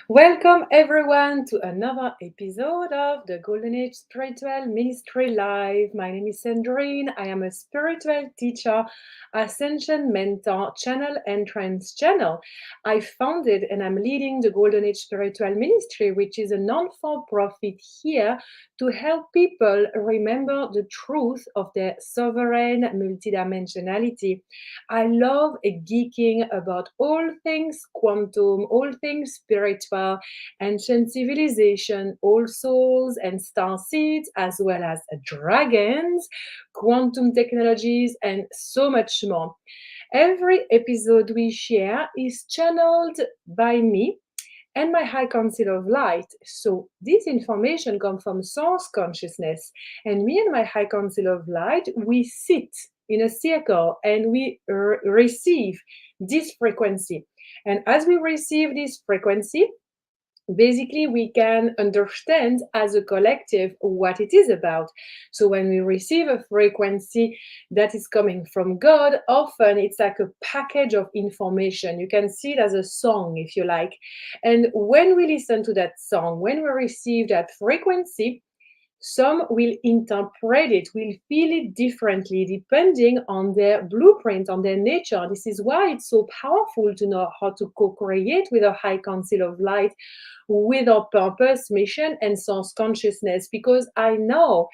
Welcome everyone to another episode of the Golden Age Spiritual Ministry Live. My name is Sandrine. I am a spiritual teacher, ascension mentor, channel and trance channel. I founded and I'm leading the Golden Age Spiritual Ministry, which is a non-for-profit here to help people remember the truth of their sovereign multidimensionality. I love geeking about all things quantum, all things spiritual, ancient civilization, all souls and star seeds, as well as dragons, quantum technologies, and so much more. Every episode we share is channeled by me and my high council of light. So this information comes from source consciousness. And me and my high council of light, we sit in a circle and we receive this frequency. And as we receive this frequency, basically we can understand as a collective what it is about. So when we receive a frequency that is coming from God, often it's like a package of information. You can see it as a song, if you like. And when we listen to that song, when we receive that frequency, some will interpret it, will feel it differently depending on their blueprint, on their nature. This is why it's so powerful to know how to co-create with a high council of light, with our purpose, mission, and source consciousness, because I know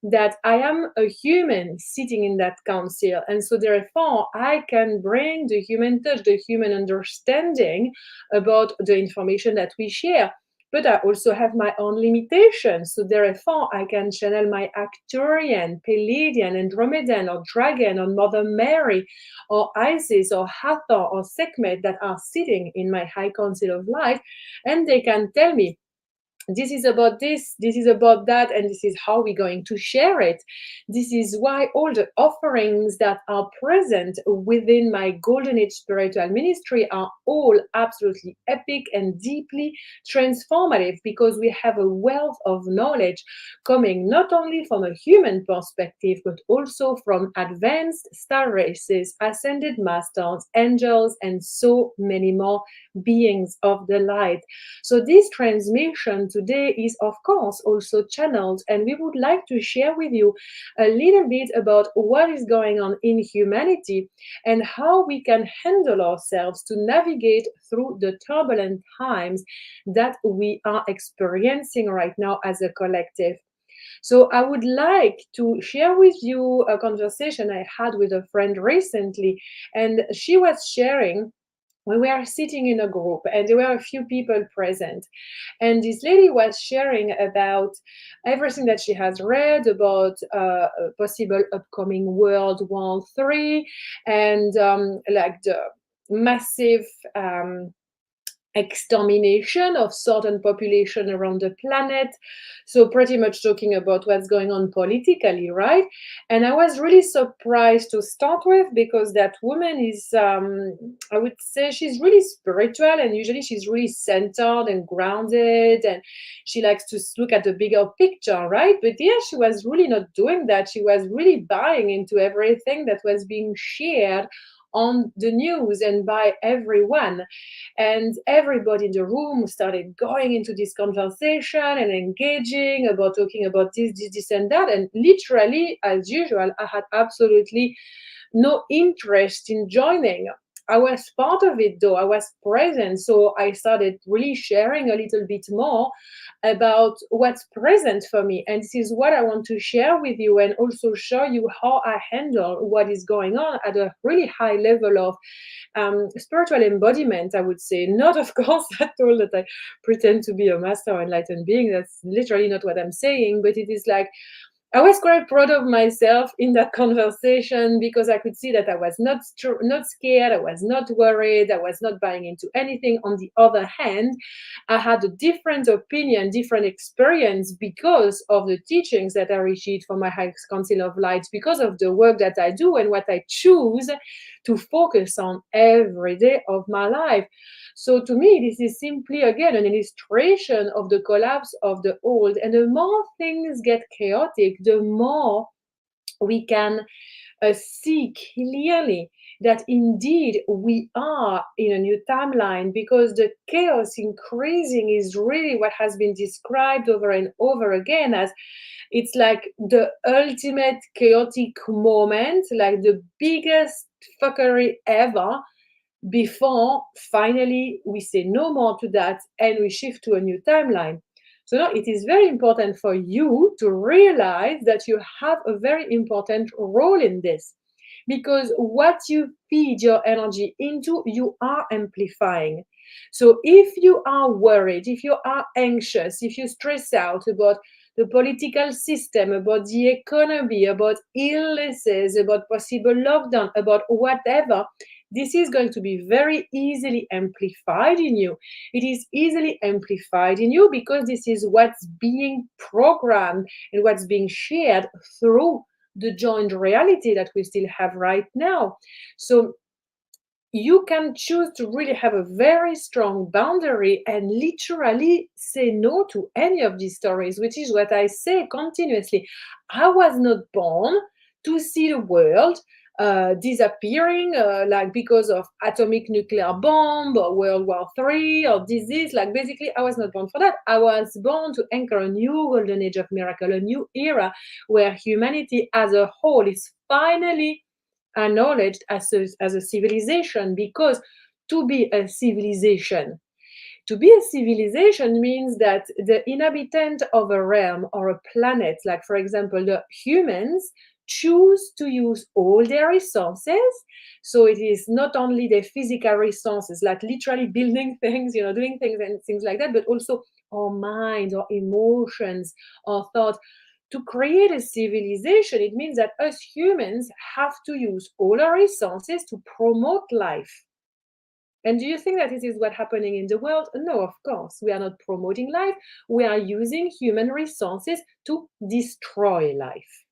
that I am a human sitting in that council. And so therefore I can bring the human touch, the human understanding about the information that we share. But I also have my own limitations. So therefore, I can channel my Arcturian, Palladian, Andromedan, or Dragon, or Mother Mary, or Isis, or Hathor, or Sekhmet that are sitting in my high council of life, and they can tell me, this is about that, and this is how we're going to share it. This is why all the offerings that are present within my Golden Age Spiritual Ministry are all absolutely epic and deeply transformative, because we have a wealth of knowledge coming not only from a human perspective, but also from advanced star races, ascended masters, angels, and so many more beings of the light. So this transmission today is, of course, also channeled, and we would like to share with you a little bit about what is going on in humanity and how we can handle ourselves to navigate through the turbulent times that we are experiencing right now as a collective. So I would like to share with you a conversation I had with a friend recently, and she was sharing. We were sitting in a group and there were a few people present, and this lady was sharing about everything that she has read about a possible upcoming World War III, and like the massive extermination of certain population around the planet. So pretty much talking about what's going on politically, right? And I was really surprised to start with, because that woman is, I would say, she's really spiritual, and usually she's really centered and grounded, and she likes to look at the bigger picture, right? But yeah, she was really not doing that. She was really buying into everything that was being shared on the news and by everyone. And everybody in the room started going into this conversation and engaging about talking about this, and that. And literally, as usual, I had absolutely no interest in joining. I was part of it though, I was present. So I started really sharing a little bit more about what's present for me. And this is what I want to share with you, and also show you how I handle what is going on at a really high level of spiritual embodiment, I would say. Not, of course, at all that I pretend to be a master or enlightened being. That's literally not what I'm saying, but it is like, I was quite proud of myself in that conversation, because I could see that I was not scared, I was not worried, I was not buying into anything. On the other hand, I had a different opinion, different experience, because of the teachings that I received from my High Council of Light, because of the work that I do and what I choose to focus on every day of my life. So to me, this is simply, again, an illustration of the collapse of the old. And the more things get chaotic, the more we can see clearly that indeed we are in a new timeline, because the chaos increasing is really what has been described over and over again as it's like the ultimate chaotic moment, like the biggest fuckery ever, before finally we say no more to that and we shift to a new timeline. So now it is very important for you to realize that you have a very important role in this, because what you feed your energy into, you are amplifying. So if you are worried, if you are anxious, if you stress out about the political system, about the economy, about illnesses, about possible lockdown, about whatever, this is going to be very easily amplified in you. It is easily amplified in you because this is what's being programmed and what's being shared through the joined reality that we still have right now. So you can choose to really have a very strong boundary and literally say no to any of these stories, which is what I say continuously. I was not born to see the world disappearing, like because of atomic nuclear bomb or World War III or disease. Like basically, I was not born for that. I was born to anchor a new golden age of miracle, a new era where humanity as a whole is finally acknowledged as a civilization. Because to be a civilization, means that the inhabitant of a realm or a planet, like for example the humans, choose to use all their resources. So it is not only the physical resources, like literally building things, doing things and things like that, but also our mind, our emotions, our thoughts. To create a civilization, it means that us humans have to use all our resources to promote life. And do you think that this is what's happening in the world? No, of course. We are not promoting life. We are using human resources to destroy life.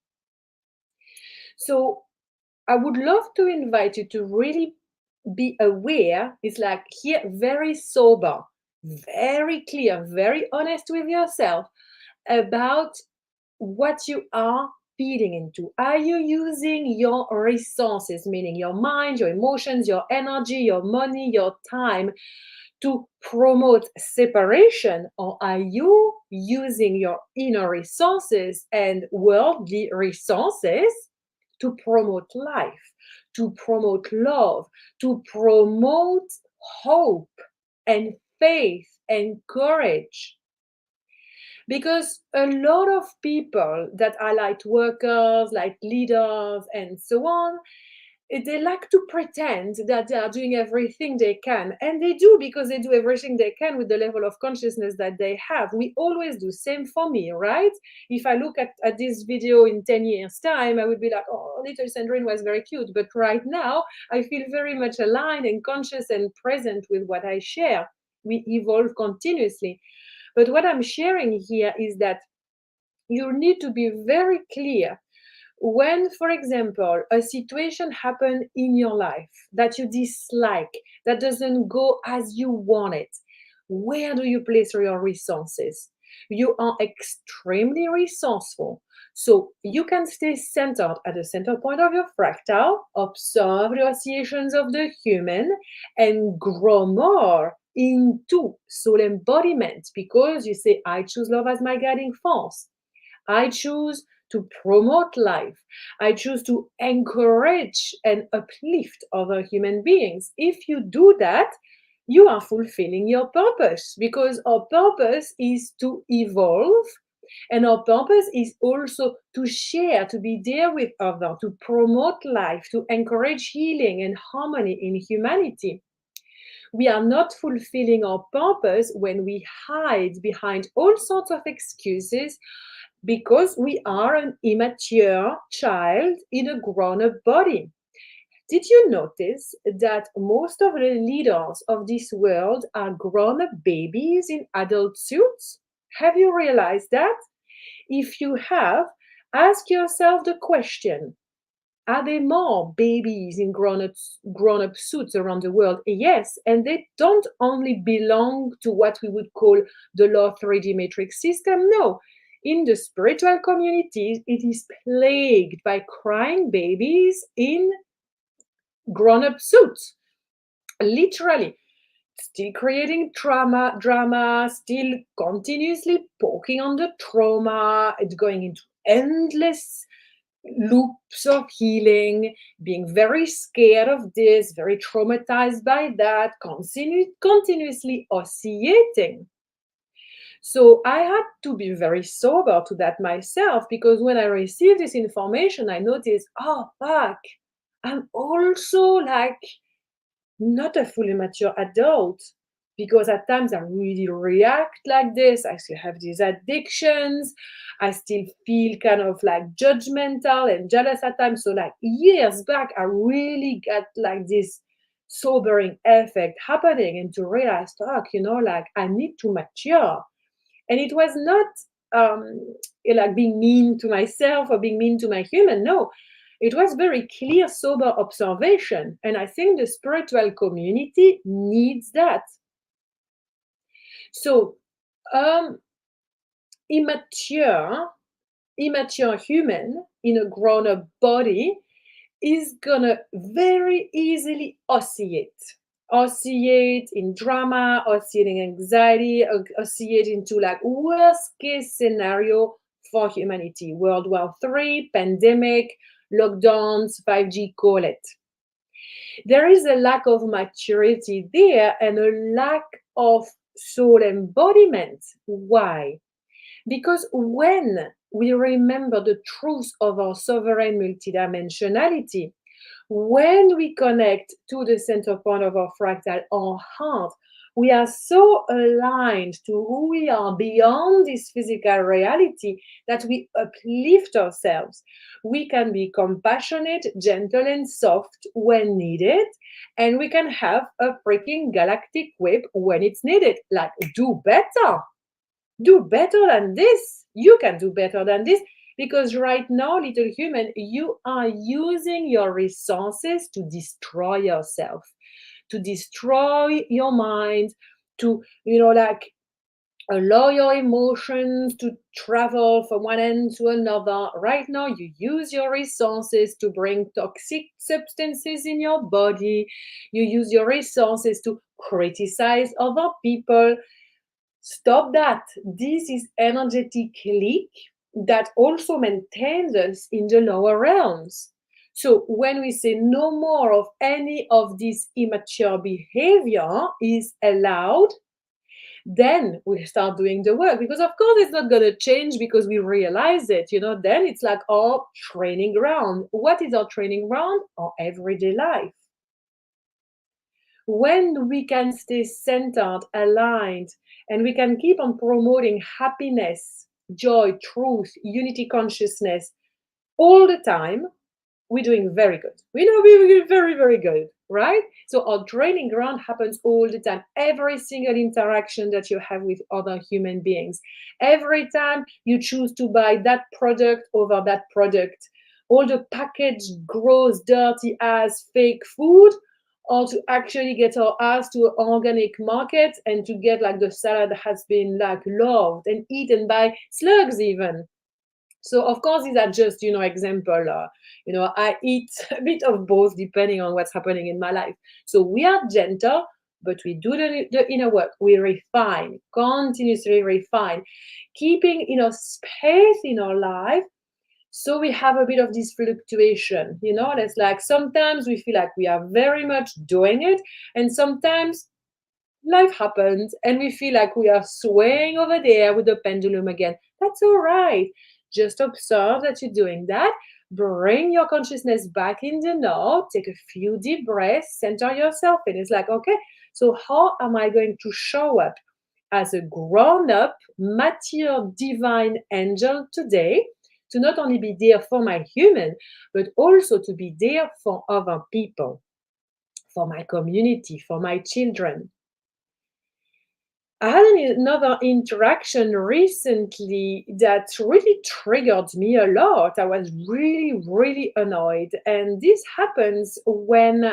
So I would love to invite you to really be aware. It's like here, very sober, very clear, very honest with yourself about what you are feeding into. Are you using your resources, meaning your mind, your emotions, your energy, your money, your time, to promote separation? Or are you using your inner resources and worldly resources to promote life, to promote love, to promote hope and faith and courage? Because a lot of people that are light workers, like leaders, and so on, they like to pretend that they are doing everything they can. And they do, because they do everything they can with the level of consciousness that they have. We always do. Same for me, right? If I look at this video in 10 years' time, I would be like, oh, little Sandrine was very cute. But right now, I feel very much aligned and conscious and present with what I share. We evolve continuously. But what I'm sharing here is that you need to be very clear when, for example, a situation happens in your life that you dislike, that doesn't go as you want it. Where do you place your resources? You are extremely resourceful. So you can stay centered at the center point of your fractal, observe the oscillations of the human, and grow more into soul embodiment, because you say, I choose love as my guiding force. I choose to promote life. I choose to encourage and uplift other human beings. If you do that, you are fulfilling your purpose, because our purpose is to evolve, and our purpose is also to share, to be there with others, to promote life, to encourage healing and harmony in humanity. We are not fulfilling our purpose when we hide behind all sorts of excuses, because we are an immature child in a grown-up body. Did you notice that most of the leaders of this world are grown-up babies in adult suits? Have you realized that? If you have, ask yourself the question, are there more babies in grown-up suits around the world? Yes, and they don't only belong to what we would call the law 3D matrix system. No, in the spiritual communities, it is plagued by crying babies in grown-up suit, literally. Still creating drama, still continuously poking on the trauma, it's going into endless loops of healing, being very scared of this, very traumatized by that, continuously oscillating. So I had to be very sober to that myself, because when I received this information, I noticed, oh, fuck, I'm also like not a fully mature adult, because at times I really react like this. I still have these addictions. I still feel kind of like judgmental and jealous at times. So, like years back, I really got like this sobering effect happening, and to realize, fuck, like I need to mature. And it was not like being mean to myself or being mean to my human. No, it was very clear, sober observation. And I think the spiritual community needs that. So, um, immature, immature human in a grown-up body is gonna very easily oscillate in drama, oscillate in anxiety, oscillate into like worst case scenario for humanity. World War III, pandemic, lockdowns, 5G, call it. There is a lack of maturity there and a lack of soul embodiment. Why? Because when we remember the truth of our sovereign multidimensionality, when we connect to the center point of our fractal, our heart, we are so aligned to who we are beyond this physical reality that we uplift ourselves. We can be compassionate, gentle, and soft when needed, and we can have a freaking galactic whip when it's needed. Like, do better. Do better than this. You can do better than this, because right now, little human, you are using your resources to destroy yourself, to destroy your mind, to, like allow your emotions to travel from one end to another. Right now, you use your resources to bring toxic substances in your body. You use your resources to criticize other people. Stop that. This is energetic leak that also maintains us in the lower realms. So when we say no more of any of this immature behavior is allowed, then we start doing the work, because of course it's not going to change because we realize it. Then it's like our training ground. What is our training ground? Our everyday life. When we can stay centered, aligned, and we can keep on promoting happiness, joy, truth, unity consciousness all the time, we're doing very good. We know we're doing very, very good, right? So our training ground happens all the time. Every single interaction that you have with other human beings, every time you choose to buy that product over that product, all the packaged, gross, dirty ass fake food, or to actually get our ass to an organic market and to get like the salad that has been like loved and eaten by slugs even. So of course these are just example. I eat a bit of both depending on what's happening in my life. So we are gentle, but we do the inner work. We refine, continuously refine, keeping space in our life. So we have a bit of this fluctuation. It's like sometimes we feel like we are very much doing it, and sometimes life happens and we feel like we are swaying over there with the pendulum again. That's all right. Just observe that you're doing that. Bring your consciousness back in the now. Take a few deep breaths, center yourself, and it's like, okay, so how am I going to show up as a grown up, mature, divine angel today, to not only be there for my human, but also to be there for other people, for my community, for my children? I had another interaction recently that really triggered me a lot. I was really, really annoyed. And this happens when,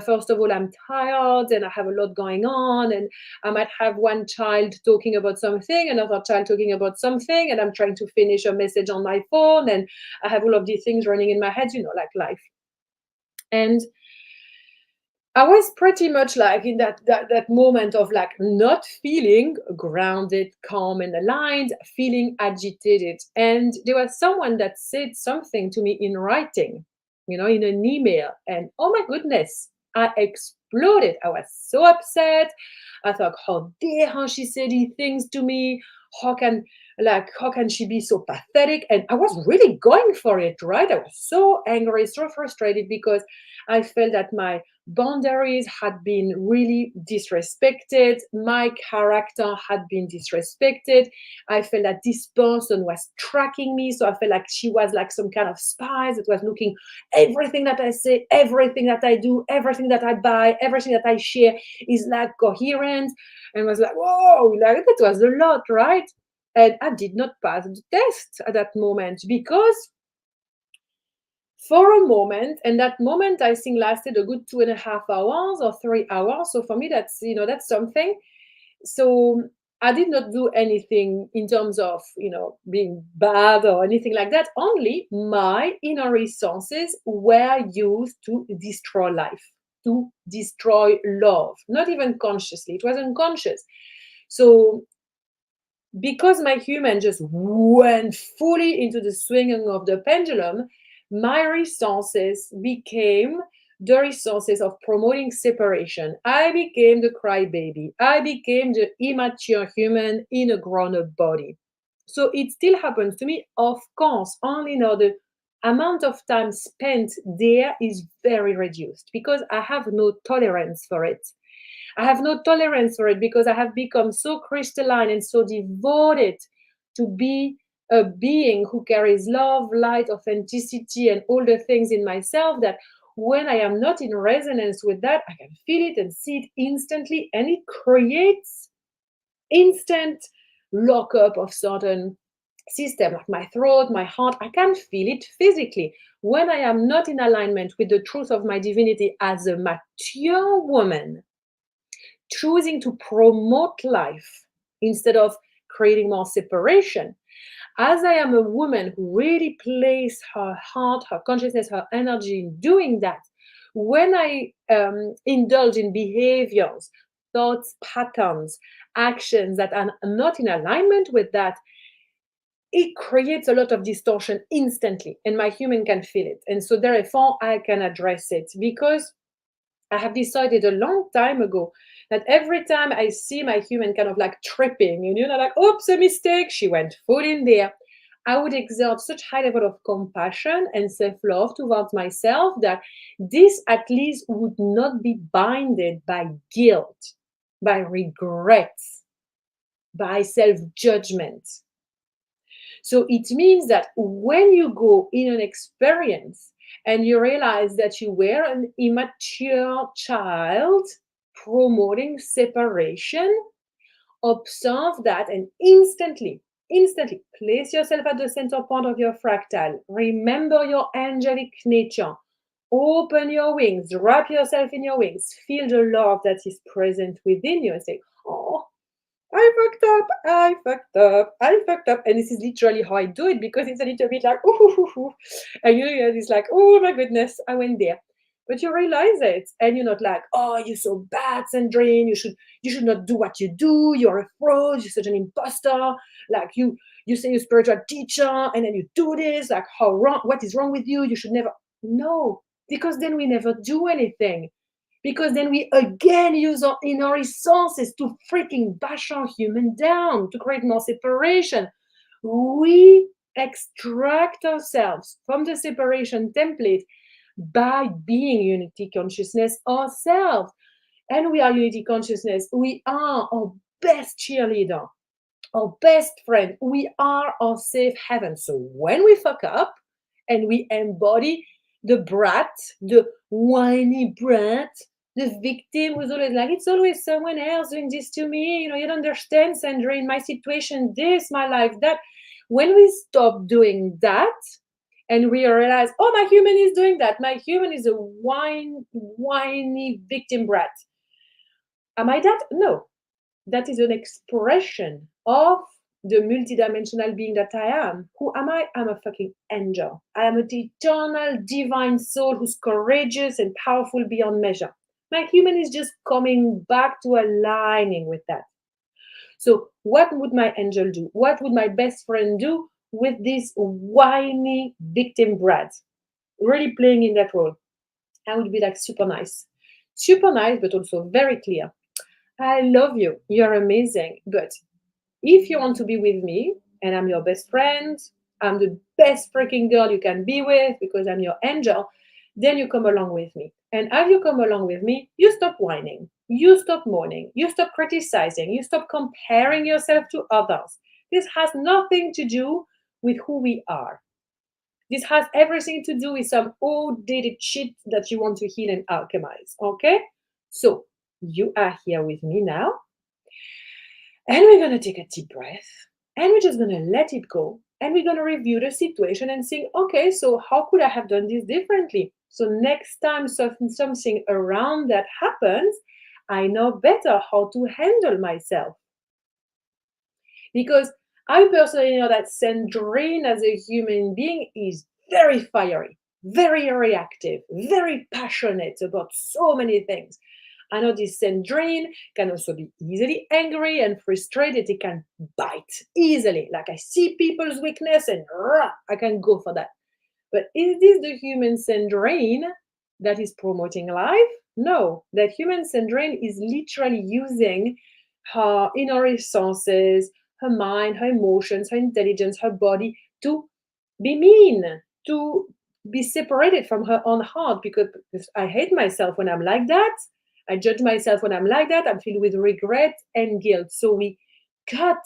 first of all, I'm tired and I have a lot going on, and I might have one child talking about something, another child talking about something, and I'm trying to finish a message on my phone, and I have all of these things running in my head, like life. And I was pretty much like in that moment of like not feeling grounded, calm, and aligned, feeling agitated. And there was someone that said something to me in writing, in an email. And oh my goodness, I exploded. I was so upset. I thought, how dare how she said these things to me? How can how can she be so pathetic? And I was really going for it, right? I was so angry, so frustrated because I felt that my boundaries had been really disrespected. My character had been disrespected. I felt that this person was tracking me. So I felt like she was like some kind of spy that was looking everything that I say, everything that I do, everything that I buy, everything that I share is like coherent. And was like, whoa, like that was a lot, right? And I did not pass the test at that moment because for a moment, and that moment I think lasted a good 2.5 hours or 3 hours. So for me, that's something. So I did not do anything in terms of being bad or anything like that. Only my inner resources were used to destroy life, to destroy love, not even consciously. It was unconscious. So because my human just went fully into the swinging of the pendulum, my resources became the resources of promoting separation. I became the crybaby. I became the immature human in a grown up body. So it still happens to me, of course, only now the amount of time spent there is very reduced because I have no tolerance for it. I have no tolerance for it because I have become so crystalline and so devoted to be a being who carries love, light, authenticity, and all the things in myself that when I am not in resonance with that, I can feel it and see it instantly, and it creates instant lockup of certain system like my throat, my heart. I can feel it physically when I am not in alignment with the truth of my divinity as a mature woman choosing to promote life instead of creating more separation. As I am a woman who really places her heart, her consciousness, her energy in doing that, when I indulge in behaviors, thoughts, patterns, actions that are not in alignment with that, it creates a lot of distortion instantly, and my human can feel it. And so, therefore, I can address it because I have decided a long time ago that every time I see my human kind of like tripping, like, oops, a mistake, she went full in there. I would exert such high level of compassion and self-love towards myself that this at least would not be binded by guilt, by regret, by self-judgment. So it means that when you go in an experience and you realize that you were an immature child promoting separation, observe that and instantly place yourself at the center point of your fractal. Remember your angelic nature. Open your wings, wrap yourself in your wings, feel the love that is present within you and say, oh, I fucked up, I fucked up, I fucked up. And this is literally how I do it because it's a little bit like, ooh, ooh, ooh. And it's like, oh my goodness, I went there. But you realize it and you're not like, oh, you're so bad, Sandrine. You should not do what you do. You're a fraud, you're such an imposter. Like you say you're a spiritual teacher and then you do this, like how wrong, what is wrong with you? You should never. No, because then we never do anything because then we again use our inner resources to freaking bash our human down, to create more separation. We extract ourselves from the separation template by being unity consciousness ourselves. And we are unity consciousness. We are our best cheerleader, our best friend. We are our safe haven. So when we fuck up and we embody the brat, the whiny brat, the victim who's always like, it's always someone else doing this to me. You don't understand, Sandra, in my situation, this, my life, that. When we stop doing that and we realize, oh, my human is doing that. My human is a whiny victim brat. Am I that? No, that is an expression of the multidimensional being that I am. Who am I? I'm a fucking angel. I am an eternal divine soul who's courageous and powerful beyond measure. My human is just coming back to aligning with that. So, what would my angel do? What would my best friend do with this whiny victim brat? Really playing in that role. I would be like super nice, but also very clear. I love you. You're amazing. But if you want to be with me and I'm your best friend, I'm the best freaking girl you can be with because I'm your angel, then you come along with me. And as you come along with me, you stop whining, you stop mourning, you stop criticizing, you stop comparing yourself to others. This has nothing to do with who we are. This has everything to do with some outdated shit that you want to heal and alchemize. Okay? So you are here with me now. And we're going to take a deep breath and we're just going to let it go. And we're going to review the situation and think, okay, so how could I have done this differently? So next time something around that happens, I know better how to handle myself. Because I personally know that Sandrine as a human being is very fiery, very reactive, very passionate about so many things. I know this Sandrine can also be easily angry and frustrated. It can bite easily. Like I see people's weakness and I can go for that. But is this the human Sandrine that is promoting life? No, that human Sandrine is literally using her inner resources, her mind, her emotions, her intelligence, her body to be mean, to be separated from her own heart because I hate myself when I'm like that. I judge myself when I'm like that. I'm filled with regret and guilt. So we cut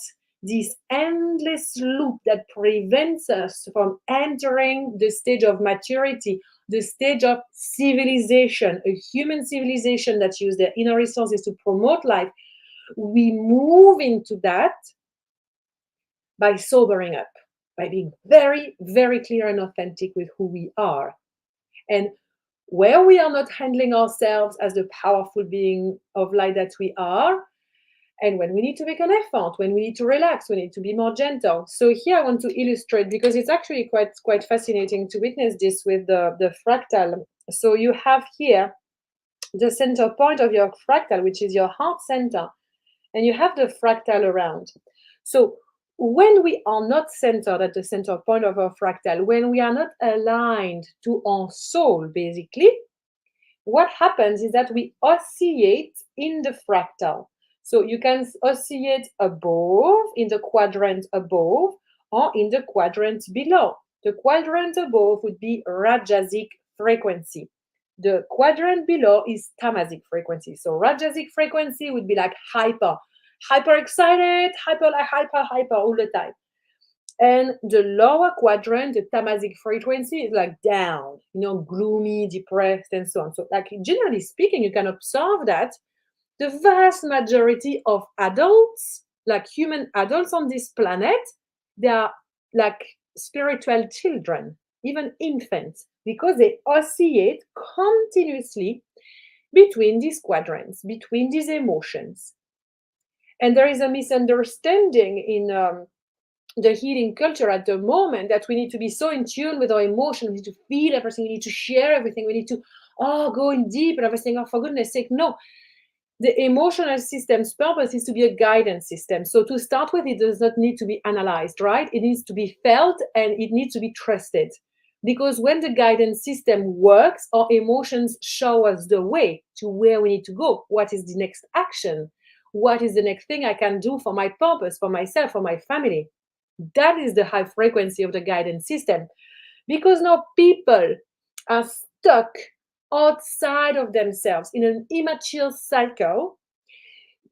this endless loop that prevents us from entering the stage of maturity, the stage of civilization, a human civilization that uses their inner resources to promote life. We move into that by sobering up, by being very, very clear and authentic with who we are. And where we are not handling ourselves as the powerful being of light that we are, and when we need to make an effort, when we need to relax, we need to be more gentle. So here I want to illustrate because it's actually quite fascinating to witness this with the fractal. So you have here the center point of your fractal, which is your heart center, and you have the fractal around. So when we are not centered at the center point of our fractal, when we are not aligned to our soul, basically, what happens is that we oscillate in the fractal. So you can oscillate above, in the quadrant above, or in the quadrant below. The quadrant above would be Rajasic frequency. The quadrant below is Tamasic frequency. So Rajasic frequency would be like hyper excited, hyper all the time. And the lower quadrant, the tamasic frequency, is like down, gloomy, depressed, and so on. So, like generally speaking, you can observe that the vast majority of adults, like human adults on this planet, they are like spiritual children, even infants, because they oscillate continuously between these quadrants, between these emotions. And there is a misunderstanding in the healing culture at the moment that we need to be so in tune with our emotions, we need to feel everything, we need to share everything, we need to go in deep and everything. Oh, for goodness sake, no. The emotional system's purpose is to be a guidance system. So to start with, it does not need to be analyzed, right? It needs to be felt and it needs to be trusted. Because when the guidance system works, our emotions show us the way to where we need to go. What is the next action? What is the next thing I can do for my purpose, for myself, for my family? That is the high frequency of the guidance system. Because now people are stuck outside of themselves in an immature cycle.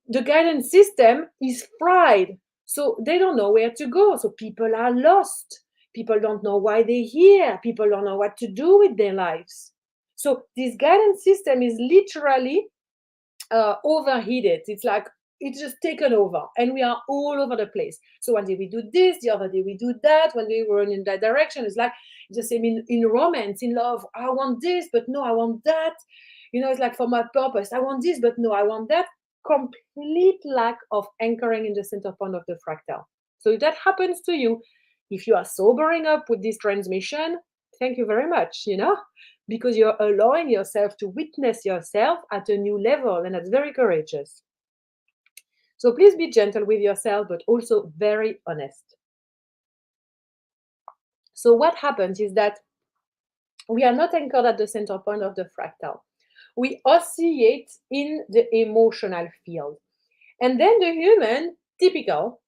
The guidance system is fried. So they don't know where to go. So people are lost. People don't know why they're here. People don't know what to do with their lives. So this guidance system is literally overheated. It's like it's just taken over and we are all over the place. So one day we do this, the other day we do that. When we run in that direction, it's like the same in romance, in love. I want this, but no, I want that. It's like for my purpose, I want this, but no, I want that. Complete lack of anchoring in the center point of the fractal. So if that happens to you, if you are sobering up with this transmission, thank you very much, because you're allowing yourself to witness yourself at a new level, and that's very courageous. So please be gentle with yourself, but also very honest. So what happens is that we are not anchored at the center point of the fractal. We oscillate in the emotional field. And then the human, typical,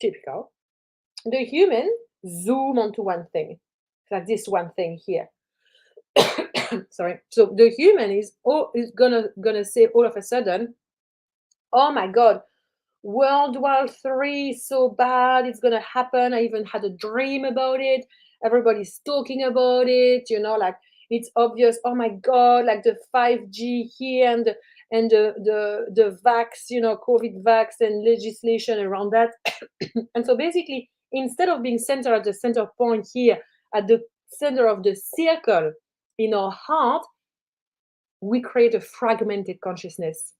the human zoom onto one thing, like this one thing here. Sorry. So the human is gonna say all of a sudden, oh my God, World War III is so bad, it's gonna happen. I even had a dream about it. Everybody's talking about it, like it's obvious. Oh my God, like the 5G here and the vax, COVID vax and legislation around that. And so basically, instead of being centered at the center point here, at the center of the circle in our heart, we create a fragmented consciousness.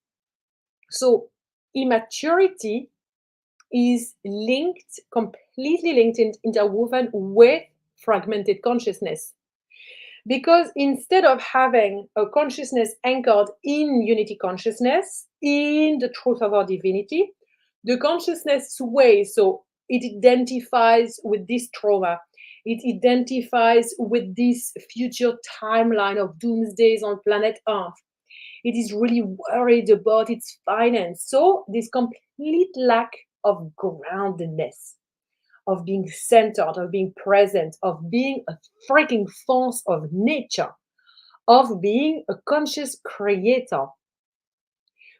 So immaturity is completely linked, interwoven with fragmented consciousness. Because instead of having a consciousness anchored in unity consciousness, in the truth of our divinity, the consciousness sways. So it identifies with this trauma. It identifies with this future timeline of doomsdays on planet Earth. It is really worried about its finance. So this complete lack of groundedness, of being centered, of being present, of being a freaking force of nature, of being a conscious creator.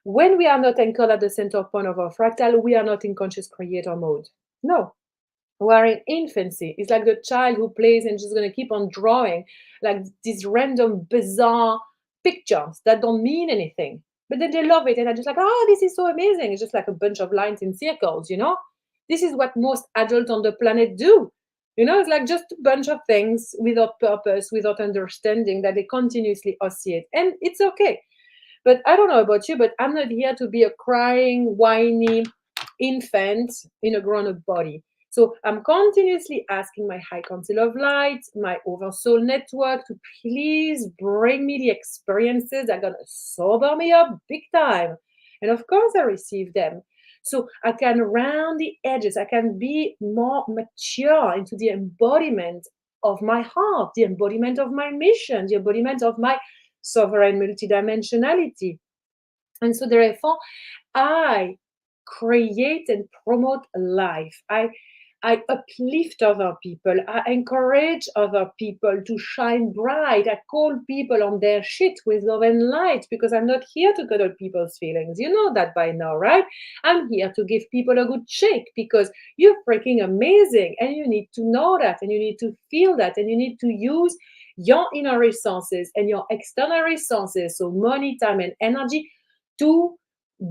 When we are not anchored at the center point of our fractal, we are not in conscious creator mode. No, we are in infancy. It's like the child who plays and just going to keep on drawing like these random, bizarre pictures that don't mean anything. But then they love it and are just like, oh, this is so amazing. It's just like a bunch of lines in circles, This is what most adults on the planet do. It's like just a bunch of things without purpose, without understanding, that they continuously oscillate. And it's okay. But I don't know about you, but I'm not here to be a crying, whiny infant in a grown-up body. So I'm continuously asking my high council of light, my oversoul network, to please bring me the experiences that are gonna sober me up big time. And of course I receive them. So I can round the edges, I can be more mature into the embodiment of my heart, the embodiment of my mission, the embodiment of my sovereign multidimensionality. And so therefore, I create and promote life. I uplift other people. I encourage other people to shine bright. I call people on their shit with love and light, because I'm not here to cuddle people's feelings. You know that by now, right? I'm here to give people a good shake, because you're freaking amazing and you need to know that, and you need to feel that, and you need to use your inner resources and your external resources, so money, time, and energy, to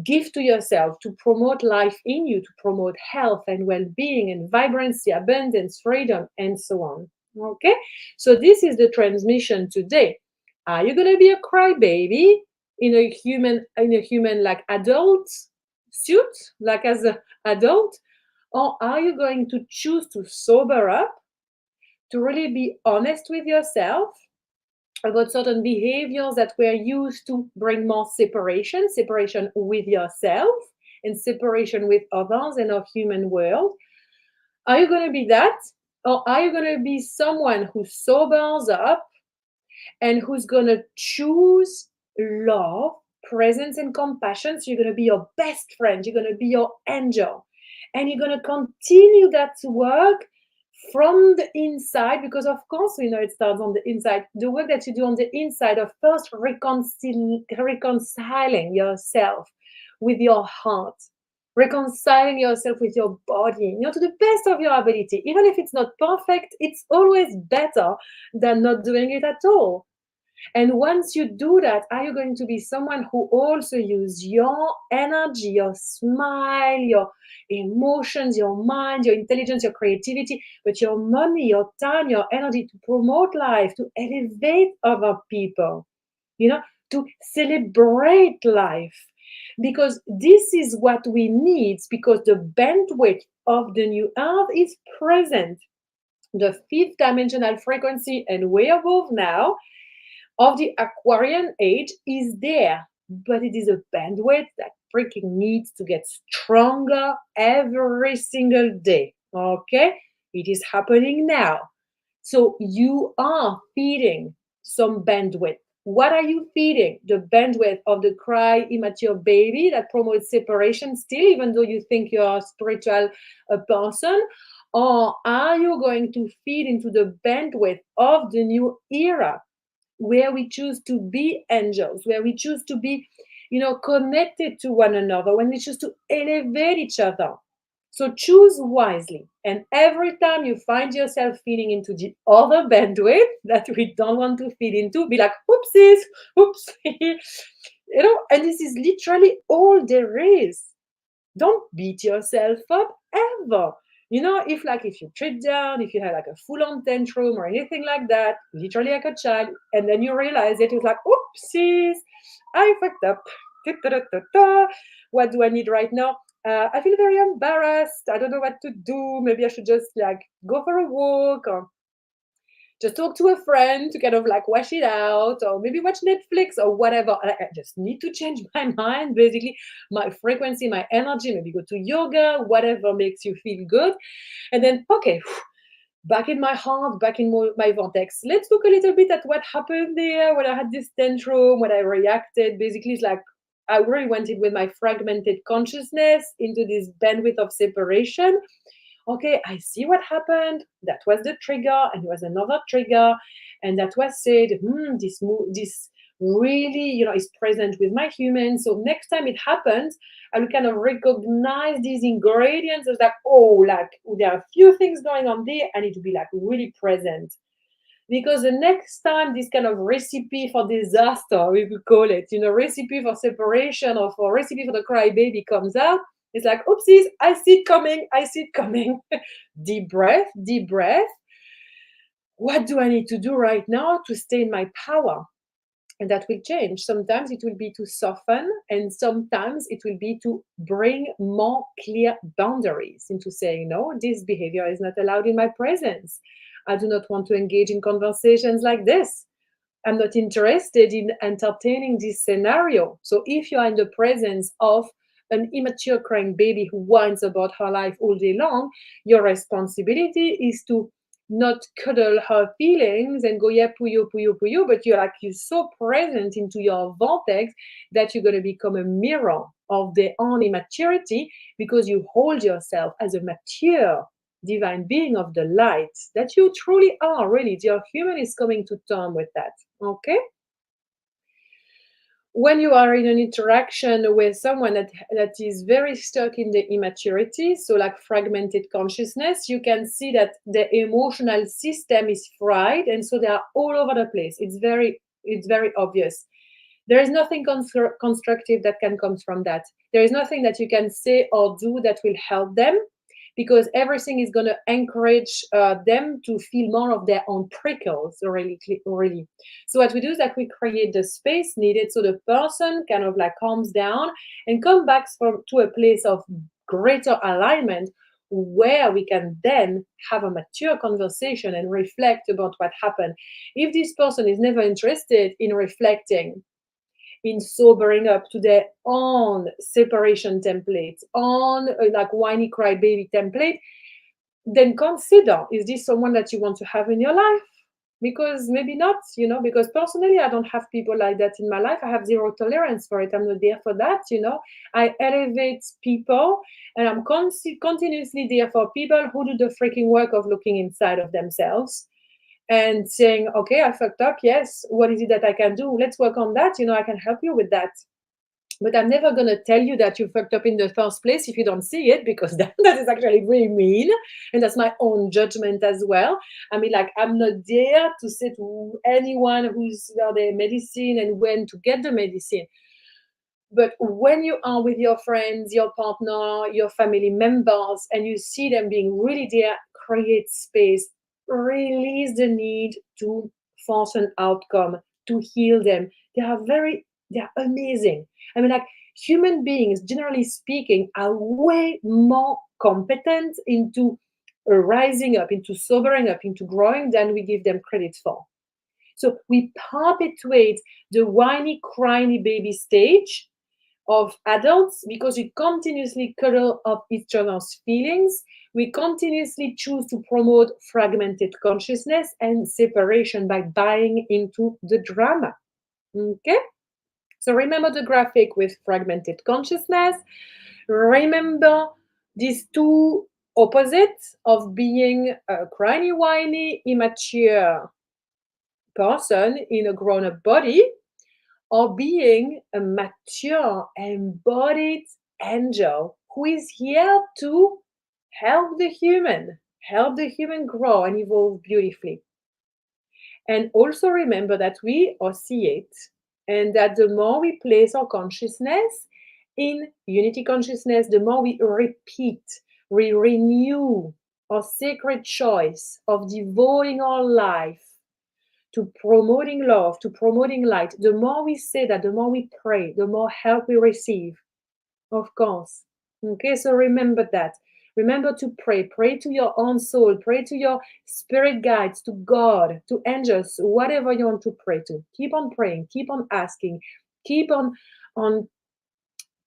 give to yourself, to promote life in you, to promote health and well-being and vibrancy, abundance, freedom, and so on. Okay, so this is the transmission today. Are you going to be a crybaby in a human like adult suit, like as an adult, or are you going to choose to sober up, to really be honest with yourself about certain behaviors that were used to bring more separation with yourself and separation with others in our human world? Are you going to be that? Or are you going to be someone who sobers up and who's going to choose love, presence, and compassion? So you're going to be your best friend, you're going to be your angel, and you're going to continue that work from the inside, because of course we know it starts on the inside. The work that you do on the inside of first reconciling yourself with your heart, reconciling yourself with your body, to the best of your ability. Even if it's not perfect, it's always better than not doing it at all. And once you do that, are you going to be someone who also use your energy, your smile, your emotions, your mind, your intelligence, your creativity, but your money, your time, your energy, to promote life, to elevate other people, to celebrate life, because this is what we need, because the bandwidth of the new earth is present. The fifth dimensional frequency and way above now of the Aquarian age is there, but it is a bandwidth that freaking needs to get stronger every single day. Okay? It is happening now. So you are feeding some bandwidth. What are you feeding? The bandwidth of the cry immature baby that promotes separation still, even though you think you're a spiritual person? Or are you going to feed into the bandwidth of the new era, where we choose to be angels, where we choose to be, connected to one another, when we choose to elevate each other? So choose wisely. And every time you find yourself feeding into the other bandwidth that we don't want to feed into, be like, oopsies, oopsie. And this is literally all there is. Don't beat yourself up ever. If you trip down, if you have like a full-on tantrum or anything like that, literally like a child, and then you realize it, it's like, oopsies, I fucked up. What do I need right now? I feel very embarrassed. I don't know what to do. Maybe I should just like go for a walk, or just talk to a friend to kind of like wash it out, or maybe watch Netflix or whatever. I just need to change my mind, basically, my frequency, my energy, maybe go to yoga, whatever makes you feel good. And then, okay, back in my heart, back in my vortex. Let's look a little bit at what happened there when I had this tantrum, when I reacted. Basically, it's like I really went in with my fragmented consciousness into this bandwidth of separation. Okay, I see what happened. That was the trigger, and it was another trigger, and that was said. This really, is present with my human. So next time it happens, I will kind of recognize these ingredients as like, oh, like there are a few things going on there. I need to be like really present. Because the next time this kind of recipe for disaster, we could call it, recipe for separation or for recipe for the crybaby comes out, it's like, oopsies, I see it coming, I see it coming. Deep breath, deep breath. What do I need to do right now to stay in my power? And that will change. Sometimes it will be to soften, and sometimes it will be to bring more clear boundaries into saying, no, this behavior is not allowed in my presence. I do not want to engage in conversations like this. I'm not interested in entertaining this scenario. So if you are in the presence of an immature crying baby who whines about her life all day long, your responsibility is to not cuddle her feelings and go, yeah, puyo, puyo, puyo, but you're so present into your vortex that you're going to become a mirror of their own immaturity, because you hold yourself as a mature divine being of the light that you truly are. Really, your human is coming to term with that. Okay, when you are in an interaction with someone that is very stuck in the immaturity, so like fragmented consciousness, you can see that the emotional system is fried, and so they are all over the place. It's very obvious. There is nothing constructive that can come from that. There is nothing that you can say or do that will help them, because everything is going to encourage them to feel more of their own prickles, really. So what we do is that we create the space needed so the person kind of like calms down and come back to a place of greater alignment, where we can then have a mature conversation and reflect about what happened. If this person is never interested in reflecting, in sobering up to their own separation template, on like whiny cry baby template, then consider, is this someone that you want to have in your life? Because maybe not, because personally, I don't have people like that in my life. I have zero tolerance for it. I'm not there for that. I elevate people, and I'm continuously there for people who do the freaking work of looking inside of themselves and saying, okay, I fucked up. Yes. What is it that I can do? Let's work on that. I can help you with that. But I'm never going to tell you that you fucked up in the first place if you don't see it, because that is actually really mean. And that's my own judgment as well. I mean, like, I'm not there to say to anyone who's got their medicine and when to get the medicine. But when you are with your friends, your partner, your family members, and you see them being really there, create space, release the need to force an outcome, to heal them. They are amazing. I mean, like, human beings, generally speaking, are way more competent into rising up, into sobering up, into growing than we give them credit for. So we perpetuate the whiny, crying baby stage of adults because we continuously cuddle up each other's feelings. We continuously choose to promote fragmented consciousness and separation by buying into the drama. Okay? So remember the graphic with fragmented consciousness. Remember these two opposites of being a crying, whiny, immature person in a grown up body or being a mature, embodied angel who is here to help the human grow and evolve beautifully. And also remember that we oscillate and that the more we place our consciousness in unity consciousness, the more we repeat, we renew our sacred choice of devoting our life to promoting love, to promoting light. The more we say that, the more we pray, the more help we receive, of course. Okay, so remember that. Remember to pray. Pray to your own soul. Pray to your spirit guides, to God, to angels, whatever you want to pray to. Keep on praying. Keep on asking. Keep on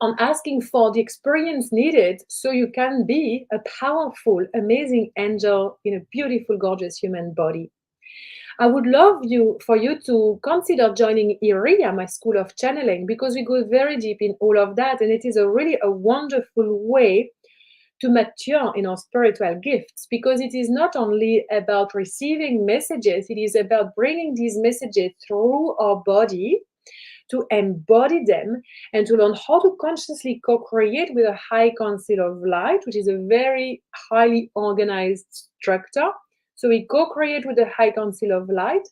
on asking for the experience needed so you can be a powerful, amazing angel in a beautiful, gorgeous human body. I would love for you to consider joining IRIA, my school of channeling, because we go very deep in all of that, and it is a wonderful way to mature in our spiritual gifts, because it is not only about receiving messages, it is about bringing these messages through our body to embody them and to learn how to consciously co-create with a high council of light, which is a very highly organized structure. So we co-create with the high council of light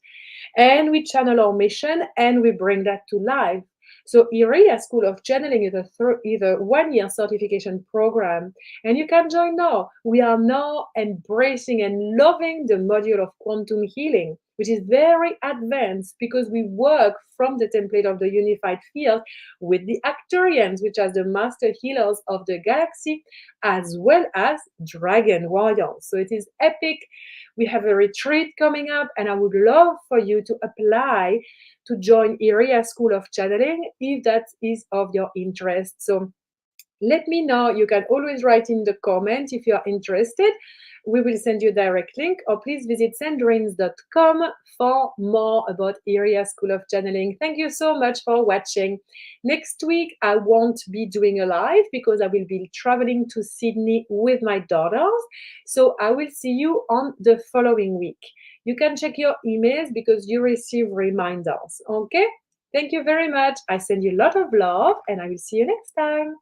and we channel our mission and we bring that to life. So IRIA School of Channeling is a 1-year certification program, and you can join now. We are now embracing and loving the module of quantum healing, which is very advanced because we work from the template of the unified field with the Arcturians, which are the master healers of the galaxy, as well as dragon warriors. So it is epic. We have a retreat coming up, and I would love for you to apply to join IRIA School of Channeling if that is of your interest. So let me know. You can always write in the comment if you are interested. We will send you a direct link, or please visit sandrines.com for more about IRIA School of Channeling. Thank you so much for watching. Next week, I won't be doing a live because I will be traveling to Sydney with my daughters. So I will see you on the following week. You can check your emails because you receive reminders. Okay? Thank you very much. I send you a lot of love, and I will see you next time.